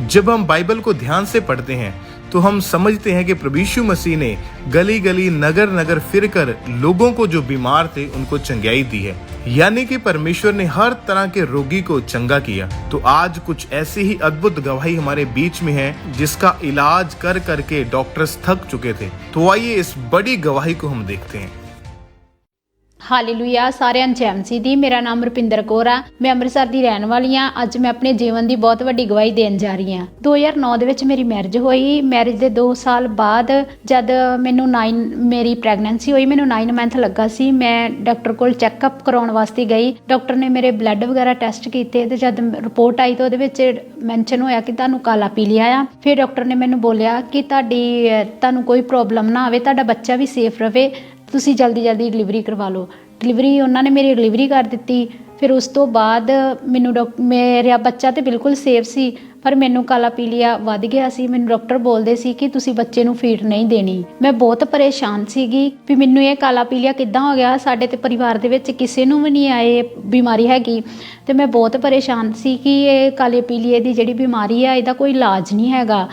जब हम बाइबल को ध्यान से पढ़ते हैं तो हम समझते हैं कि प्रभु यीशु मसीह ने गली गली नगर नगर फिरकर लोगों को जो बीमार थे उनको चंगाई दी है, यानी कि परमेश्वर ने हर तरह के रोगी को चंगा किया। तो आज कुछ ऐसी ही अद्भुत गवाही हमारे बीच में है जिसका इलाज कर करके डॉक्टर्स थक चुके थे। तो आइए इस बड़ी गवाही को हम देखते हैं।
ਹਾਲੇਲੂਇਆ। ਸਾਰਿਆਂ ਨੂੰ ਜੈ ਮਸੀਹ ਦੀ। ਮੇਰਾ ਨਾਮ ਰੁਪਿੰਦਰ ਕੌਰ ਆ, ਮੈਂ ਅੰਮ੍ਰਿਤਸਰ ਦੀ ਰਹਿਣ ਵਾਲੀ ਆ। ਅੱਜ ਮੈਂ ਆਪਣੇ ਜੀਵਨ ਦੀ ਬਹੁਤ ਵੱਡੀ ਗਵਾਹੀ ਦੇਣ ਜਾ ਰਹੀ ਹਾਂ। 2009 ਦੇ ਵਿੱਚ ਮੇਰੀ ਮੈਰਿਜ ਹੋਈ। ਮੈਰਿਜ ਦੇ 2 ਸਾਲ ਬਾਅਦ ਜਦ ਮੈਨੂੰ ਮੇਰੀ ਪ੍ਰੈਗਨੈਂਸੀ ਹੋਈ, ਮੈਨੂੰ 9 ਮੰਥ ਲੱਗਾ ਸੀ। ਮੈਂ ਡਾਕਟਰ ਕੋਲ ਚੈੱਕਅਪ ਕਰਾਉਣ ਵਾਸਤੇ ਗਈ। ਡਾਕਟਰ ਨੇ ਮੇਰੇ ਬਲੱਡ ਵਗੈਰਾ ਟੈਸਟ ਕੀਤੇ ਤੇ ਜਦ ਰਿਪੋਰਟ ਆਈ ਤਾਂ ਉਹਦੇ ਵਿੱਚ ਮੈਂਸ਼ਨ ਹੋਇਆ ਕਿ ਤੁਹਾਨੂੰ ਕਾਲਾ ਪੀਲੀਆ ਆ। ਫਿਰ ਡਾਕਟਰ ਨੇ ਮੈਨੂੰ ਬੋਲਿਆ ਕਿ ਤੁਹਾਨੂੰ ਕੋਈ ਪ੍ਰੋਬਲਮ ਨਾ ਆਵੇ, ਤੁਹਾਡਾ ਬੱਚਾ ਵੀ ਸੇਫ ਰਵੇ, ਤੁਸੀਂ ਜਲਦੀ ਡਿਲੀਵਰੀ ਕਰਵਾ ਲਓ। ਡਿਲੀਵਰੀ ਉਹਨਾਂ ਨੇ ਮੇਰੀ ਡਿਲੀਵਰੀ ਕਰ ਦਿੱਤੀ। ਫਿਰ ਉਸ ਤੋਂ ਬਾਅਦ ਮੈਨੂੰ ਮੇਰਾ ਬੱਚਾ ਤਾਂ ਬਿਲਕੁਲ ਸੇਫ ਸੀ, ਪਰ ਮੈਨੂੰ ਕਾਲਾ ਪੀਲੀਆ ਵੱਧ ਗਿਆ ਸੀ। ਮੈਨੂੰ ਡਾਕਟਰ ਬੋਲਦੇ ਸੀ ਕਿ ਤੁਸੀਂ ਬੱਚੇ ਨੂੰ ਫੀਡ ਨਹੀਂ ਦੇਣੀ। ਮੈਂ ਬਹੁਤ ਪਰੇਸ਼ਾਨ ਸੀਗੀ ਵੀ ਮੈਨੂੰ ਇਹ ਕਾਲਾ ਪੀਲੀਆ ਕਿੱਦਾਂ ਹੋ ਗਿਆ। ਸਾਡੇ ਤੇ ਪਰਿਵਾਰ ਦੇ ਵਿੱਚ ਕਿਸੇ ਨੂੰ ਵੀ ਨਹੀਂ ਆਏ ਬਿਮਾਰੀ ਹੈਗੀ, ਤੇ ਮੈਂ ਬਹੁਤ ਪਰੇਸ਼ਾਨ ਸੀ ਕਿ ਇਹ ਕਾਲੇ ਪੀਲੀਏ ਦੀ ਜਿਹੜੀ ਬਿਮਾਰੀ ਆ ਇਹਦਾ ਕੋਈ ਇਲਾਜ ਨਹੀਂ ਹੈਗਾ।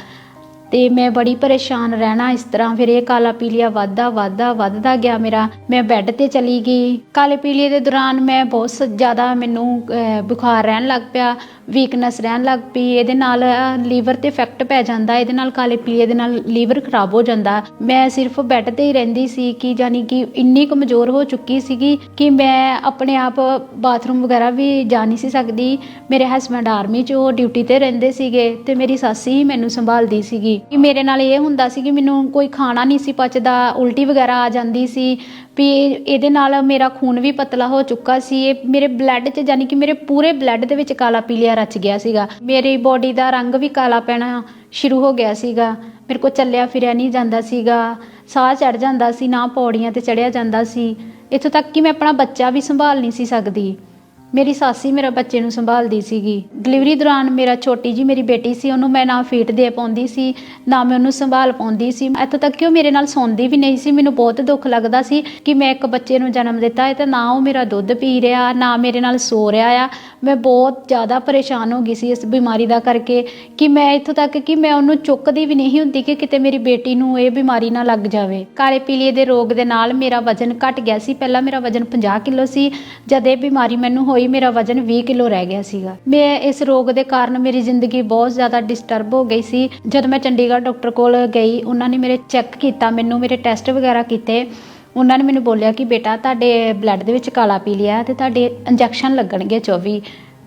ਤੇ ਮੈਂ ਬੜੀ ਪਰੇਸ਼ਾਨ ਰਹਿਣਾ ਇਸ ਤਰ੍ਹਾਂ। ਫਿਰ ਇਹ ਕਾਲਾ ਪੀਲੀਆ ਵੱਧਦਾ ਗਿਆ ਮੇਰਾ। ਮੈਂ ਬੈੱਡ ਤੇ ਚਲੀ ਗਈ। ਕਾਲੇ ਪੀਲੀਏ ਦੇ ਦੌਰਾਨ ਮੈਂ ਬਹੁਤ ਜ਼ਿਆਦਾ ਮੈਨੂੰ ਬੁਖਾਰ ਰਹਿਣ ਲੱਗ ਪਿਆ, ਵੀਕਨੈਸ ਰਹਿਣ ਲੱਗ ਪਈ। ਇਹਦੇ ਨਾਲ ਲੀਵਰ ਤੇ ਇਫੈਕਟ ਪੈ ਜਾਂਦਾ, ਇਹਦੇ ਨਾਲ ਕਾਲੇ ਪੀਲੀਏ ਦੇ ਨਾਲ ਲੀਵਰ ਖਰਾਬ ਹੋ ਜਾਂਦਾ। ਮੈਂ ਸਿਰਫ ਬੈੱਡ ਤੇ ਹੀ ਰਹਿੰਦੀ ਸੀ ਕਿ ਜਾਨੀ ਕਿ ਇੰਨੀ ਕਮਜ਼ੋਰ ਹੋ ਚੁੱਕੀ ਸੀਗੀ ਕਿ ਮੈਂ ਆਪਣੇ ਆਪ ਬਾਥਰੂਮ ਵਗੈਰਾ ਵੀ ਜਾ ਨਹੀਂ ਸੀ ਸਕਦੀ। ਮੇਰੇ ਹਸਬੈਂਡ ਆਰਮੀ 'ਚ ਉਹ ਡਿਊਟੀ ਤੇ ਰਹਿੰਦੇ ਸੀਗੇ ਤੇ ਮੇਰੀ ਸੱਸ ਹੀ ਮੈਨੂੰ ਸੰਭਾਲਦੀ ਸੀਗੀ। ਕਿ ਮੇਰੇ ਨਾਲ ਇਹ ਹੁੰਦਾ ਸੀ ਕਿ ਮੈਨੂੰ ਕੋਈ ਖਾਣਾ ਨਹੀਂ ਸੀ ਪਚਦਾ, ਉਲਟੀ ਵਗੈਰਾ ਆ ਜਾਂਦੀ ਸੀ। ਵੀ ਇਹਦੇ ਨਾਲ ਮੇਰਾ ਖੂਨ ਵੀ ਪਤਲਾ ਹੋ ਚੁੱਕਾ ਸੀ। ਇਹ ਮੇਰੇ ਬਲੱਡ 'ਚ ਜਾਨੀ ਕਿ ਮੇਰੇ ਪੂਰੇ ਬਲੱਡ ਦੇ ਵਿੱਚ ਕਾਲਾ ਪੀਲੀਆ ਰਚ ਗਿਆ ਸੀਗਾ। ਮੇਰੀ ਬੋਡੀ ਦਾ ਰੰਗ ਵੀ ਕਾਲਾ ਪੈਣਾ ਸ਼ੁਰੂ ਹੋ ਗਿਆ ਸੀਗਾ। ਮੇਰੇ ਕੋਲ ਚੱਲਿਆ ਫਿਰਿਆ ਨਹੀਂ ਜਾਂਦਾ ਸੀਗਾ, ਸਾਹ ਚੜ ਜਾਂਦਾ ਸੀ, ਨਾ ਪੌੜੀਆਂ ਤੇ ਚੜਿਆ ਜਾਂਦਾ ਸੀ। ਇੱਥੋਂ ਤੱਕ ਕਿ ਮੈਂ ਆਪਣਾ ਬੱਚਾ ਵੀ ਸੰਭਾਲ ਨਹੀਂ ਸੀ ਸਕਦੀ। ਮੇਰੀ ਸੱਸ ਹੀ ਮੇਰੇ ਬੱਚੇ ਨੂੰ ਸੰਭਾਲਦੀ ਸੀਗੀ। ਡਿਲੀਵਰੀ ਦੌਰਾਨ ਮੇਰਾ ਛੋਟੀ ਜੀ ਮੇਰੀ ਬੇਟੀ ਸੀ, ਉਹਨੂੰ ਮੈਂ ਨਾ ਫੀਡ ਦੇ ਪਾਉਂਦੀ ਸੀ, ਨਾ ਮੈਂ ਉਹਨੂੰ ਸੰਭਾਲ ਪਾਉਂਦੀ ਸੀ। ਇੱਥੋਂ ਤੱਕ ਕਿ ਉਹ ਮੇਰੇ ਨਾਲ ਸੌਂਦੀ ਵੀ ਨਹੀਂ ਸੀ। ਮੈਨੂੰ ਬਹੁਤ ਦੁੱਖ ਲੱਗਦਾ ਸੀ ਕਿ ਮੈਂ ਇੱਕ ਬੱਚੇ ਨੂੰ ਜਨਮ ਦਿੱਤਾ ਹੈ ਤੇ ਨਾ ਉਹ ਮੇਰਾ ਦੁੱਧ ਪੀ ਰਿਹਾ, ਨਾ ਮੇਰੇ ਨਾਲ ਸੋ ਰਿਹਾ ਆ। ਮੈਂ ਬਹੁਤ ਜ਼ਿਆਦਾ ਪਰੇਸ਼ਾਨ ਹੋ ਗਈ ਸੀ ਇਸ ਬਿਮਾਰੀ ਦਾ ਕਰਕੇ ਕਿ ਮੈਂ ਇੱਥੋਂ ਤੱਕ ਕਿ ਮੈਂ ਉਹਨੂੰ ਚੁੱਕਦੀ ਵੀ ਨਹੀਂ ਹੁੰਦੀ ਕਿ ਕਿਤੇ ਮੇਰੀ ਬੇਟੀ ਨੂੰ ਇਹ ਬਿਮਾਰੀ ਨਾ ਲੱਗ ਜਾਵੇ। ਕਾਲੇ ਪੀਲੀਏ ਦੇ ਰੋਗ ਦੇ ਨਾਲ ਮੇਰਾ ਵਜ਼ਨ ਘਟ ਗਿਆ ਸੀ। ਪਹਿਲਾਂ ਮੇਰਾ ਵਜ਼ਨ 50 ਕਿਲੋ ਸੀ, ਜਦ ਇਹ ਬਿਮਾਰੀ ਮੈਨੂੰ ਹੋਈ ਮੇਰਾ ਵਜ਼ਨ 20 ਕਿਲੋ ਰਹਿ ਗਿਆ ਸੀਗਾ। ਮੈਂ ਇਸ ਰੋਗ ਦੇ ਕਾਰਨ ਮੇਰੀ ਜ਼ਿੰਦਗੀ ਬਹੁਤ ਜ਼ਿਆਦਾ ਡਿਸਟਰਬ ਹੋ ਗਈ ਸੀ। ਜਦ ਮੈਂ ਚੰਡੀਗੜ੍ਹ ਡਾਕਟਰ ਕੋਲ ਗਈ, ਉਹਨਾਂ ਨੇ ਮੇਰੇ ਚੈੱਕ ਕੀਤਾ, ਮੈਨੂੰ ਮੇਰੇ ਟੈਸਟ ਵਗੈਰਾ ਕੀਤੇ। ਉਹਨਾਂ ਨੇ ਮੈਨੂੰ ਬੋਲਿਆ ਕਿ ਬੇਟਾ ਤੁਹਾਡੇ ਬਲੱਡ ਦੇ ਵਿੱਚ ਕਾਲਾ ਪੀਲੀਆ ਤੇ ਤੁਹਾਡੇ ਇੰਜੈਕਸ਼ਨ ਲੱਗਣਗੇ 24।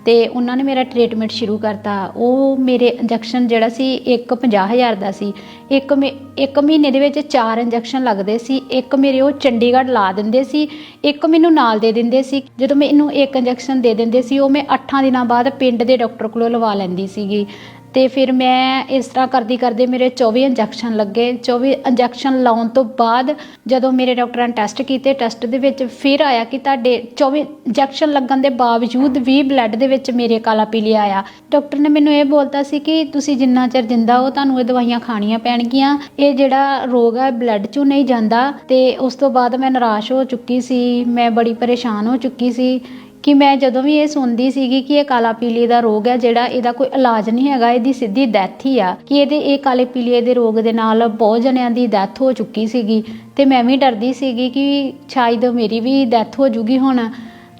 ਤੇ ਉਹਨਾਂ ਨੇ ਮੇਰਾ ਟ੍ਰੀਟਮੈਂਟ ਸ਼ੁਰੂ ਕਰਤਾ। ਉਹ ਮੇਰੇ ਇੰਜੈਕਸ਼ਨ ਜਿਹੜਾ ਸੀ ਇੱਕ 50,000 ਦਾ ਸੀ। ਇੱਕ ਮਹੀਨੇ ਦੇ ਵਿੱਚ 4 ਇੰਜੈਕਸ਼ਨ ਲੱਗਦੇ ਸੀ। ਇੱਕ ਮੇਰੇ ਉਹ ਚੰਡੀਗੜ੍ਹ ਲਾ ਦਿੰਦੇ ਸੀ, ਇੱਕ ਮੈਨੂੰ ਨਾਲ ਦੇ ਦਿੰਦੇ ਸੀ। ਜਦੋਂ ਮੈਨੂੰ ਇੱਕ ਇੰਜੈਕਸ਼ਨ ਦੇ ਦਿੰਦੇ ਸੀ ਉਹ ਮੈਂ 8 ਦਿਨਾਂ ਬਾਅਦ ਪਿੰਡ ਦੇ ਡਾਕਟਰ ਕੋਲੋਂ ਲਵਾ ਲੈਂਦੀ ਸੀਗੀ। ਤੇ ਫਿਰ ਮੈਂ ਇਸ ਤਰ੍ਹਾਂ ਕਰਦੇ ਮੇਰੇ 24 ਇੰਜੈਕਸ਼ਨ ਲੱਗੇ। 24 ਇੰਜੈਕਸ਼ਨ ਲਾਉਣ ਤੋਂ ਬਾਅਦ ਜਦੋਂ ਮੇਰੇ ਡਾਕਟਰਾਂ ਨੇ ਟੈਸਟ ਕੀਤੇ, ਟੈਸਟ ਦੇ ਵਿੱਚ ਫਿਰ ਆਇਆ ਕਿ ਤੁਹਾਡੇ 24 ਇੰਜੈਕਸ਼ਨ ਲੱਗਣ ਦੇ ਬਾਵਜੂਦ ਵੀ ਬਲੱਡ ਦੇ ਵਿੱਚ ਮੇਰੇ ਕਾਲਾ ਪੀਲੀਆ ਆਇਆ। ਡਾਕਟਰ ਨੇ ਮੈਨੂੰ ਇਹ ਬੋਲਤਾ ਸੀ ਕਿ ਤੁਸੀਂ ਜਿੰਨਾ ਚਿਰ ਜਿੰਦਾ ਹੋ ਤੁਹਾਨੂੰ ਇਹ ਦਵਾਈਆਂ ਖਾਣੀਆਂ ਪੈਣਗੀਆਂ। ਇਹ ਜਿਹੜਾ ਰੋਗ ਹੈ ਬਲੱਡ 'ਚੋਂ ਨਹੀਂ ਜਾਂਦਾ। ਤੇ ਉਸ ਤੋਂ ਬਾਅਦ ਮੈਂ ਨਿਰਾਸ਼ ਹੋ ਚੁੱਕੀ ਸੀ, ਮੈਂ ਬੜੀ ਪਰੇਸ਼ਾਨ ਹੋ ਚੁੱਕੀ ਸੀ ਕਿ ਮੈਂ ਜਦੋਂ ਵੀ ਇਹ ਸੁਣਦੀ ਸੀਗੀ ਕਿ ਇਹ ਕਾਲਾ ਪੀਲੀਏ ਦਾ ਰੋਗ ਹੈ ਜਿਹੜਾ ਇਹਦਾ ਕੋਈ ਇਲਾਜ ਨਹੀਂ ਹੈਗਾ, ਇਹਦੀ ਸਿੱਧੀ ਡੈਥ ਹੀ ਆ, ਕਿ ਇਹ ਕਾਲੇ ਪੀਲੀਏ ਦੇ ਰੋਗ ਦੇ ਨਾਲ ਬਹੁਤ ਜਣਿਆਂ ਦੀ ਡੈਥ ਹੋ ਚੁੱਕੀ ਸੀਗੀ ਤੇ ਮੈਂ ਵੀ ਡਰਦੀ ਸੀਗੀ ਕਿ ਸ਼ਾਇਦ ਮੇਰੀ ਵੀ ਡੈਥ ਹੋ ਜੂਗੀ ਹੁਣ,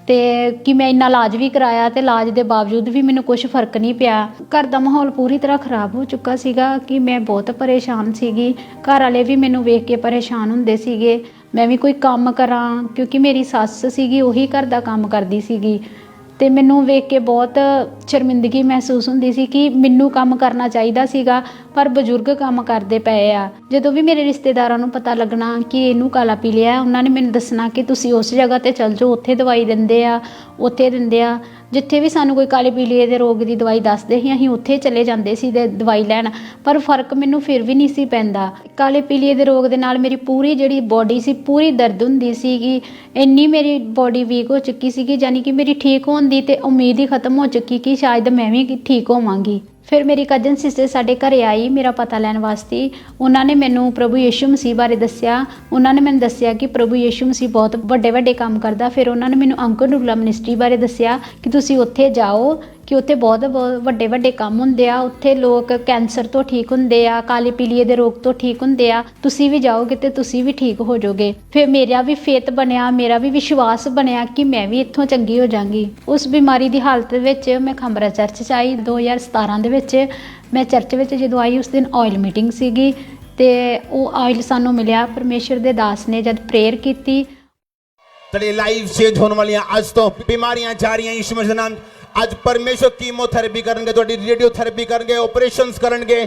ਤੇ ਕਿ ਮੈਂ ਇੰਨਾ ਇਲਾਜ ਵੀ ਕਰਾਇਆ ਤੇ ਇਲਾਜ ਦੇ ਬਾਵਜੂਦ ਵੀ ਮੈਨੂੰ ਕੁਝ ਫਰਕ ਨਹੀਂ ਪਿਆ। ਘਰ ਦਾ ਮਾਹੌਲ ਪੂਰੀ ਤਰ੍ਹਾਂ ਖਰਾਬ ਹੋ ਚੁੱਕਾ ਸੀਗਾ ਕਿ ਮੈਂ ਬਹੁਤ ਪਰੇਸ਼ਾਨ ਸੀਗੀ। ਘਰ ਵਾਲੇ ਵੀ ਮੈਨੂੰ ਵੇਖ ਕੇ ਪਰੇਸ਼ਾਨ ਹੁੰਦੇ ਸੀਗੇ, ਮੈਂ ਵੀ ਕੋਈ ਕੰਮ ਕਰਾਂ ਕਿਉਂਕਿ ਮੇਰੀ ਸੱਸ ਸੀਗੀ ਉਹੀ ਘਰ ਦਾ ਕੰਮ ਕਰਦੀ ਸੀਗੀ ਤੇ ਮੈਨੂੰ ਵੇਖ ਕੇ ਬਹੁਤ ਸ਼ਰਮਿੰਦਗੀ ਮਹਿਸੂਸ ਹੁੰਦੀ ਸੀ ਕਿ ਮੈਨੂੰ ਕੰਮ ਕਰਨਾ ਚਾਹੀਦਾ ਸੀਗਾ ਪਰ ਬਜ਼ੁਰਗ ਕੰਮ ਕਰਦੇ ਪਏ ਆ। ਜਦੋਂ ਵੀ ਮੇਰੇ ਰਿਸ਼ਤੇਦਾਰਾਂ ਨੂੰ ਪਤਾ ਲੱਗਣਾ ਕਿ ਇਹਨੂੰ ਕਾਲਾ ਪੀਲੀਆ, ਉਹਨਾਂ ਨੇ ਮੈਨੂੰ ਦੱਸਣਾ ਕਿ ਤੁਸੀਂ ਉਸ ਜਗ੍ਹਾ ਤੇ ਚੱਲ ਜਾਓ, ਉੱਥੇ ਦਵਾਈ ਦਿੰਦੇ ਆ, ਉੱਥੇ ਦਿੰਦੇ ਆ। ਜਿੱਥੇ ਵੀ ਸਾਨੂੰ ਕੋਈ ਕਾਲੇ ਪੀਲੀਏ ਦੇ ਰੋਗ ਦੀ ਦਵਾਈ ਦੱਸਦੇ ਸੀ ਅਸੀਂ ਉੱਥੇ ਚਲੇ ਜਾਂਦੇ ਸੀ ਦਵਾਈ ਲੈਣ, ਪਰ ਫਰਕ ਮੈਨੂੰ ਫਿਰ ਵੀ ਨਹੀਂ ਸੀ ਪੈਂਦਾ। ਕਾਲੇ ਪੀਲੀਏ ਦੇ ਰੋਗ ਦੇ ਨਾਲ ਮੇਰੀ ਪੂਰੀ ਜਿਹੜੀ ਬੋਡੀ ਸੀ ਪੂਰੀ ਦਰਦ ਹੁੰਦੀ ਸੀਗੀ, ਇੰਨੀ ਮੇਰੀ ਬੋਡੀ ਵੀਕ ਹੋ ਚੁੱਕੀ ਸੀਗੀ, ਯਾਨੀ ਕਿ ਮੇਰੀ ਠੀਕ ਹੋਣ ਦੀ ਤੇ ਉਮੀਦ ਹੀ ਖਤਮ ਹੋ ਚੁੱਕੀ ਕਿ ਸ਼ਾਇਦ ਮੈਂ ਵੀ ਠੀਕ ਹੋਵਾਂਗੀ। ਫਿਰ ਮੇਰੀ ਕਜ਼ਨ ਸਿਸਟਰ ਸਾਡੇ ਘਰੇ ਆਈ ਮੇਰਾ ਪਤਾ ਲੈਣ ਵਾਸਤੇ। ਉਹਨਾਂ ਨੇ ਮੈਨੂੰ ਪ੍ਰਭੂ ਯਿਸੂ ਮਸੀਹ ਬਾਰੇ ਦੱਸਿਆ। ਉਹਨਾਂ ਨੇ ਮੈਨੂੰ ਦੱਸਿਆ ਕਿ ਪ੍ਰਭੂ ਯਿਸੂ ਮਸੀਹ ਬਹੁਤ ਵੱਡੇ ਕੰਮ ਕਰਦਾ। ਫਿਰ ਉਹਨਾਂ ਨੇ ਮੈਨੂੰ ਅੰਕਲ ਨੂਲਾ ਮਿਨਿਸਟਰੀ ਬਾਰੇ ਦੱਸਿਆ ਕਿ ਤੁਸੀਂ ਉੱਥੇ ਜਾਓ ਕਿ ਉੱਥੇ ਬਹੁਤ ਵੱਡੇ ਕੰਮ ਹੁੰਦੇ ਆ, ਉੱਥੇ ਲੋਕ ਕੈਂਸਰ ਤੋਂ ਠੀਕ ਹੁੰਦੇ ਆ, ਕਾਲੇ ਪੀਲੀਏ ਦੇ ਰੋਗ ਤੋਂ ਠੀਕ ਹੁੰਦੇ ਆ, ਤੁਸੀਂ ਵੀ ਜਾਓਗੇ ਤੇ ਤੁਸੀਂ ਵੀ ਠੀਕ ਹੋ ਜਾਓਗੇ। ਫਿਰ ਮੇਰਾ ਵੀ ਫੇਥ ਬਣਿਆ, ਮੇਰਾ ਵੀ ਵਿਸ਼ਵਾਸ ਬਣਿਆ ਕਿ ਮੈਂ ਵੀ ਇੱਥੋਂ ਚੰਗੀ ਹੋ ਜਾਵਾਂਗੀ। ਉਸ ਬਿਮਾਰੀ ਦੀ ਹਾਲਤ ਵਿੱਚ ਮੈਂ ਖੰਬਰਾ ਚਰਚ 'ਚ ਆਈ 2017 ਦੇ ਵਿੱਚ। ਮੈਂ ਚਰਚ ਵਿੱਚ ਜਦੋਂ ਆਈ ਉਸ ਦਿਨ ਆਇਲ ਮੀਟਿੰਗ ਸੀਗੀ ਤੇ ਉਹ ਆਇਲ ਸਾਨੂੰ ਮਿਲਿਆ। ਪਰਮੇਸ਼ਰ ਦੇ ਦਾਸ ਨੇ ਜਦ ਪ੍ਰੇਅਰ ਕੀਤੀ
तेरी लाइफ चेंज होने वाली है। आज तो बीमारियां जा रही हैं यीशु मसीह के नाम। आज परमेश्वर कीमोथेरेपी करेंगे, रेडियोथेरेपी करेंगे, ऑपरेशंस करेंगे।